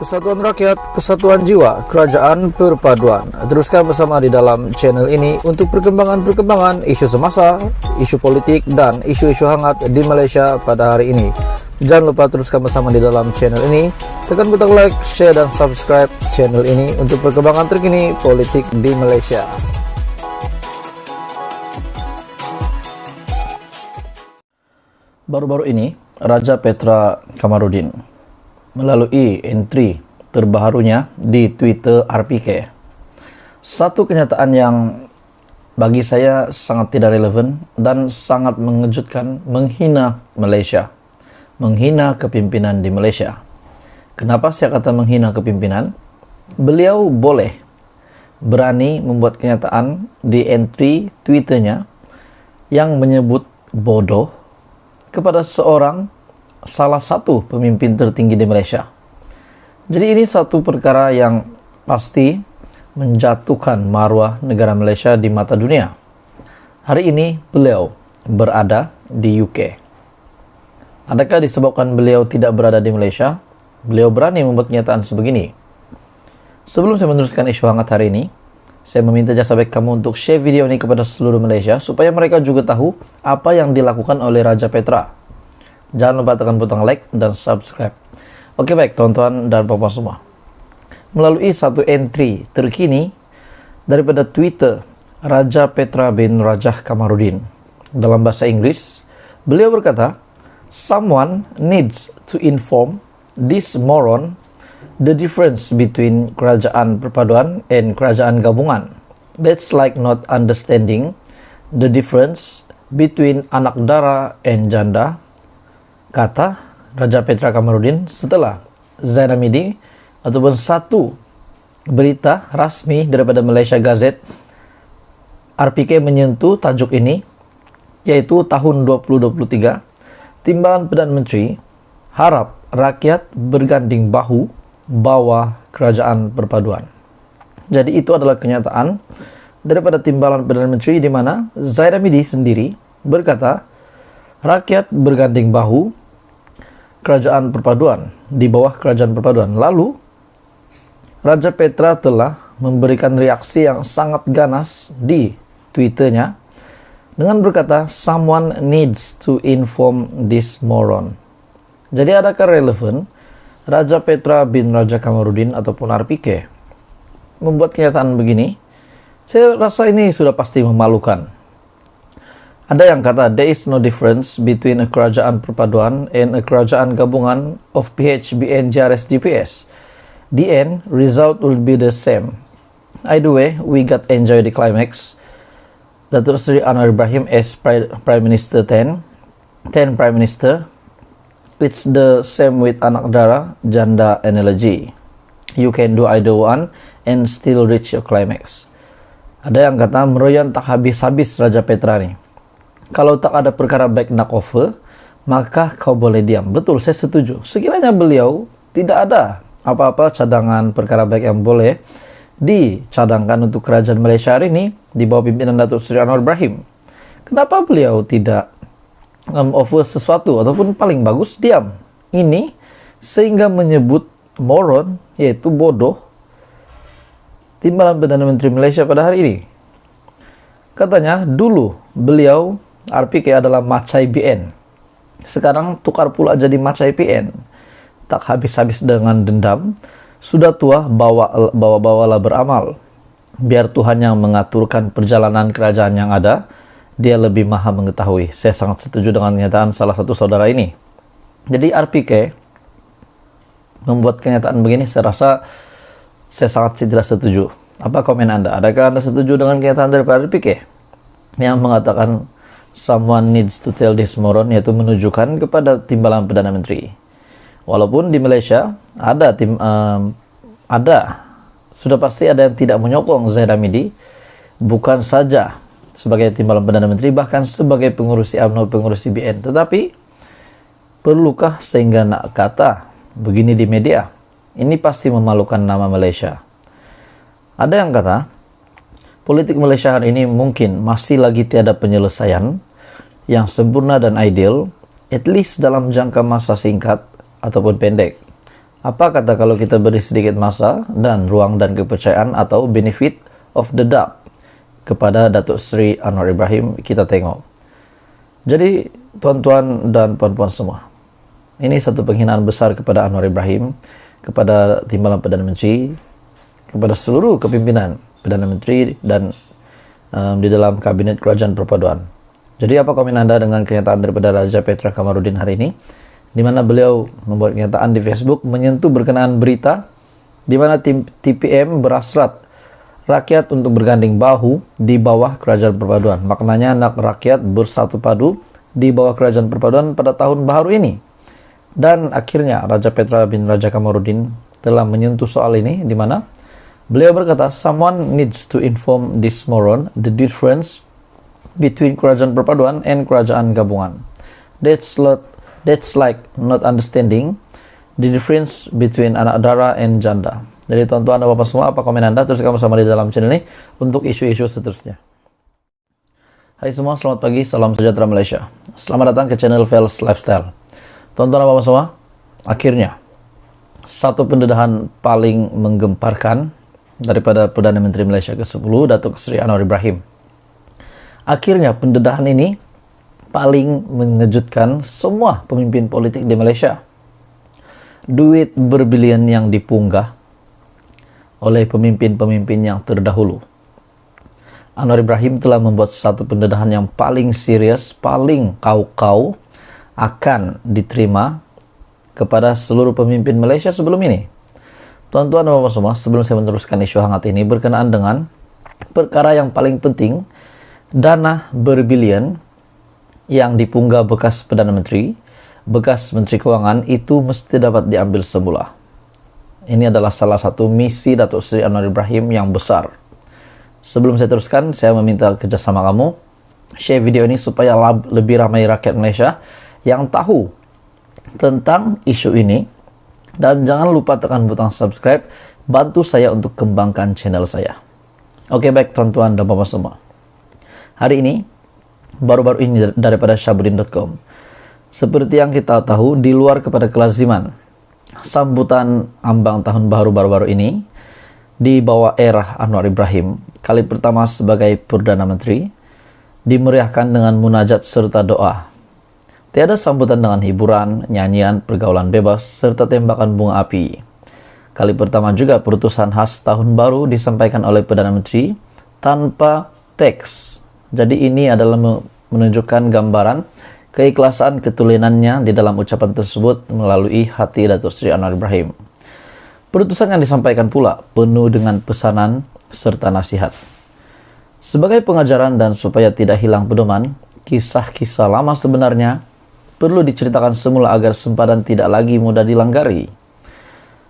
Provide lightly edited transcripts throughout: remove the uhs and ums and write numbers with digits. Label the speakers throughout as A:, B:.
A: Kesatuan rakyat, kesatuan jiwa, kerajaan perpaduan. Teruskan bersama di dalam channel ini untuk perkembangan-perkembangan isu semasa, isu politik, dan isu-isu hangat di Malaysia pada hari ini. Jangan lupa teruskan bersama di dalam channel ini. Tekan butang like, share, dan subscribe channel ini untuk perkembangan terkini politik di Malaysia. Baru-baru ini, Raja Petra Kamarudin melalui entry terbarunya di Twitter RPK. Satu kenyataan yang bagi saya sangat tidak relevan dan sangat mengejutkan, menghina Malaysia, menghina kepimpinan di Malaysia. Kenapa saya kata menghina kepimpinan? Beliau boleh berani membuat kenyataan di entry Twitternya yang menyebut bodoh kepada salah satu pemimpin tertinggi di Malaysia. Jadi ini satu perkara yang pasti menjatuhkan marwah negara Malaysia di mata dunia. Hari ini beliau berada di UK. Adakah disebabkan beliau tidak berada di Malaysia, beliau berani membuat kenyataan sebegini? Sebelum saya meneruskan isu hangat hari ini, saya meminta jasa baik kamu untuk share video ini kepada seluruh Malaysia supaya mereka juga tahu apa yang dilakukan oleh Raja Petra. Jangan lupa tekan butang like dan subscribe. Oke baik teman-teman dan bapak semua. Melalui satu entry terkini daripada Twitter Raja Petra bin Raja Kamarudin dalam bahasa Inggris, beliau berkata, "Someone needs to inform this moron the difference between kerajaan perpaduan and kerajaan gabungan. That's like not understanding the difference between anak dara and janda," kata Raja Petra Kamarudin setelah Zaid Hamidi ataupun satu berita rasmi daripada Malaysia Gazette RPK menyentuh tajuk ini, yaitu tahun 2023 Timbalan Perdana Menteri harap rakyat berganding bahu bawah kerajaan perpaduan. Jadi itu adalah kenyataan daripada Timbalan Perdana Menteri di mana Zaid Hamidi sendiri berkata rakyat berganding bahu kerajaan perpaduan, di bawah kerajaan perpaduan. Lalu Raja Petra telah memberikan reaksi yang sangat ganas di Twitternya dengan berkata, "Someone needs to inform this moron." Jadi adakah relevan Raja Petra bin Raja Kamarudin ataupun RPK membuat kenyataan begini? Saya rasa ini sudah pasti memalukan. Ada yang kata, there is no difference between a kerajaan perpaduan and a kerajaan gabungan of PHBN JRS GPS. The end result will be the same. Either way, we got enjoy the climax. Datuk Seri Anwar Ibrahim as Prime Minister 10 Prime Minister. It's the same with anak dara, janda analogy. You can do either one and still reach your climax. Ada yang kata, meroyan tak habis-habis Raja Petra ni. Kalau tak ada perkara baik nak offer, maka kau boleh diam. Betul, saya setuju. Sekiranya beliau tidak ada apa-apa cadangan perkara baik yang boleh dicadangkan untuk kerajaan Malaysia hari ini di bawah pimpinan Datuk Seri Anwar Ibrahim, kenapa beliau tidak offer sesuatu ataupun paling bagus diam? Ini sehingga menyebut moron, yaitu bodoh, Timbalan Perdana Menteri Malaysia pada hari ini. Katanya dulu beliau RPK adalah Macai BN. Sekarang tukar pula jadi Macai PN. Tak habis-habis dengan dendam. Sudah tua, bawalah beramal. Biar Tuhan yang mengaturkan perjalanan kerajaan yang ada. Dia lebih maha mengetahui. Saya sangat setuju dengan kenyataan salah satu saudara ini. Jadi RPK membuat kenyataan begini, saya rasa saya sangat tidak setuju. Apa komen Anda? Adakah Anda setuju dengan kenyataan daripada RPK yang mengatakan someone needs to tell this moron, yaitu menunjukkan kepada Timbalan Perdana Menteri? Walaupun di Malaysia sudah pasti ada yang tidak menyokong Zaid Hamidi, bukan saja sebagai Timbalan Perdana Menteri, bahkan sebagai pengurus UMNO, pengurus CBN. Tetapi perlukah sehingga nak kata begini di media? Ini pasti memalukan nama Malaysia. Ada yang kata politik Malaysia hari ini mungkin masih lagi tiada penyelesaian yang sempurna dan ideal, at least dalam jangka masa singkat ataupun pendek. Apa kata kalau kita beri sedikit masa dan ruang dan kepercayaan atau benefit of the doubt kepada Datuk Seri Anwar Ibrahim? Kita tengok. Jadi, tuan-tuan dan puan-puan semua, ini satu penghinaan besar kepada Anwar Ibrahim, kepada Timbalan Perdana Menteri, kepada seluruh kepimpinan Perdana Menteri dan di dalam Kabinet Kerajaan Perpaduan. Jadi, apa komen anda dengan kenyataan daripada Raja Petra Kamarudin hari ini, di mana beliau membuat kenyataan di Facebook menyentuh berkenaan berita di mana TPM berasrat rakyat untuk berganding bahu di bawah Kerajaan Perpaduan. Maknanya nak rakyat bersatu padu di bawah Kerajaan Perpaduan pada tahun baru ini. Dan akhirnya Raja Petra bin Raja Kamarudin telah menyentuh soal ini, di mana beliau berkata, someone needs to inform this moron the difference between Kerajaan Perpaduan and Kerajaan Gabungan. That's like not understanding the difference between anak dara and janda. Jadi tuan-tuan dan bapak semua, apa komen anda? Teruskan bersama di dalam channel ini untuk isu-isu seterusnya. Hai semua, selamat pagi, salam sejahtera Malaysia. Selamat datang ke channel Vels Lifestyle. Tuan-tuan dan bapak semua, akhirnya satu pendedahan paling menggemparkan daripada Perdana Menteri Malaysia ke-10, Datuk Seri Anwar Ibrahim. Akhirnya pendedahan ini paling mengejutkan semua pemimpin politik di Malaysia. Duit berbilion yang dipunggah oleh pemimpin-pemimpin yang terdahulu. Anwar Ibrahim telah membuat satu pendedahan yang paling serius, paling kau-kau akan diterima kepada seluruh pemimpin Malaysia sebelum ini. Tuan-tuan dan bapak semua, sebelum saya meneruskan isu hangat ini berkenaan dengan perkara yang paling penting, dana berbilion yang dipunggah bekas Perdana Menteri, bekas Menteri Kewangan, itu mesti dapat diambil semula. Ini adalah salah satu misi Datuk Seri Anwar Ibrahim yang besar. Sebelum saya teruskan, saya meminta kerjasama kamu, share video ini supaya lebih ramai rakyat Malaysia yang tahu tentang isu ini. Dan jangan lupa tekan butang subscribe, bantu saya untuk kembangkan channel saya. Oke, baik tuan-tuan dan bapak semua. Hari ini, baru-baru ini daripada Syahbudin.com. Seperti yang kita tahu, di luar kepada kelaziman, sambutan ambang tahun baru baru-baru ini di bawah era Anwar Ibrahim, kali pertama sebagai Perdana Menteri, dimeriahkan dengan munajat serta doa. Tiada sambutan dengan hiburan, nyanyian, pergaulan bebas, serta tembakan bunga api. Kali pertama juga perutusan khas tahun baru disampaikan oleh Perdana Menteri tanpa teks. Jadi ini adalah menunjukkan gambaran keikhlasan ketulinannya di dalam ucapan tersebut melalui hati Datuk Seri Anwar Ibrahim. Perutusan yang disampaikan pula penuh dengan pesanan serta nasihat. Sebagai pengajaran dan supaya tidak hilang pedoman, kisah-kisah lama sebenarnya perlu diceritakan semula agar sempadan tidak lagi mudah dilanggari.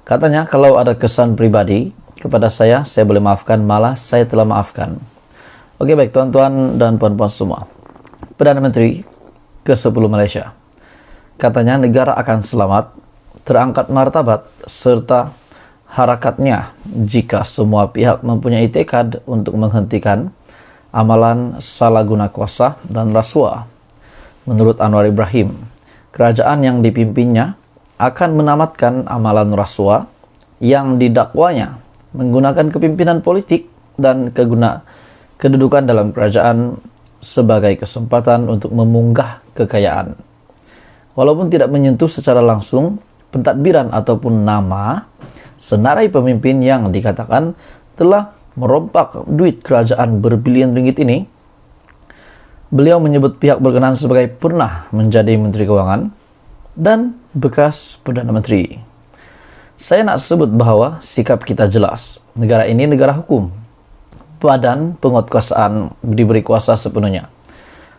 A: Katanya, kalau ada kesan pribadi kepada saya boleh maafkan, malah saya telah maafkan. Oke, baik tuan-tuan dan puan-puan semua. Perdana Menteri ke-10 Malaysia. Katanya negara akan selamat, terangkat martabat, serta harakatnya jika semua pihak mempunyai tekad untuk menghentikan amalan salah guna kuasa dan rasuah. Menurut Anwar Ibrahim, kerajaan yang dipimpinnya akan menamatkan amalan rasuah yang didakwanya menggunakan kepimpinan politik dan kedudukan dalam kerajaan sebagai kesempatan untuk memunggah kekayaan. Walaupun tidak menyentuh secara langsung pentadbiran ataupun nama senarai pemimpin yang dikatakan telah merompak duit kerajaan berbilion ringgit ini, beliau menyebut pihak berkenaan sebagai pernah menjadi Menteri Kewangan dan bekas Perdana Menteri. Saya nak sebut bahawa sikap kita jelas. Negara ini negara hukum. Badan penguatkuasaan diberi kuasa sepenuhnya.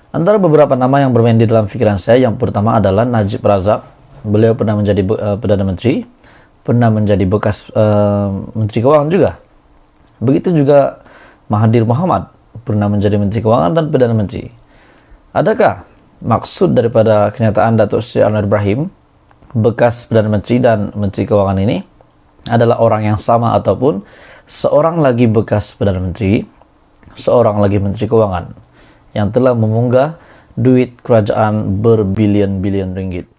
A: Antara beberapa nama yang bermain di dalam fikiran saya, yang pertama adalah Najib Razak. Beliau pernah menjadi Perdana Menteri, pernah menjadi bekas Menteri Kewangan juga. Begitu juga Mahathir Mohamad, pernah menjadi Menteri Kewangan dan Perdana Menteri. Adakah maksud daripada kenyataan Datuk Seri Anwar Ibrahim, bekas Perdana Menteri dan Menteri Kewangan ini adalah orang yang sama, ataupun seorang lagi bekas Perdana Menteri, seorang lagi Menteri Kewangan yang telah memunggah duit kerajaan berbilion-bilion ringgit?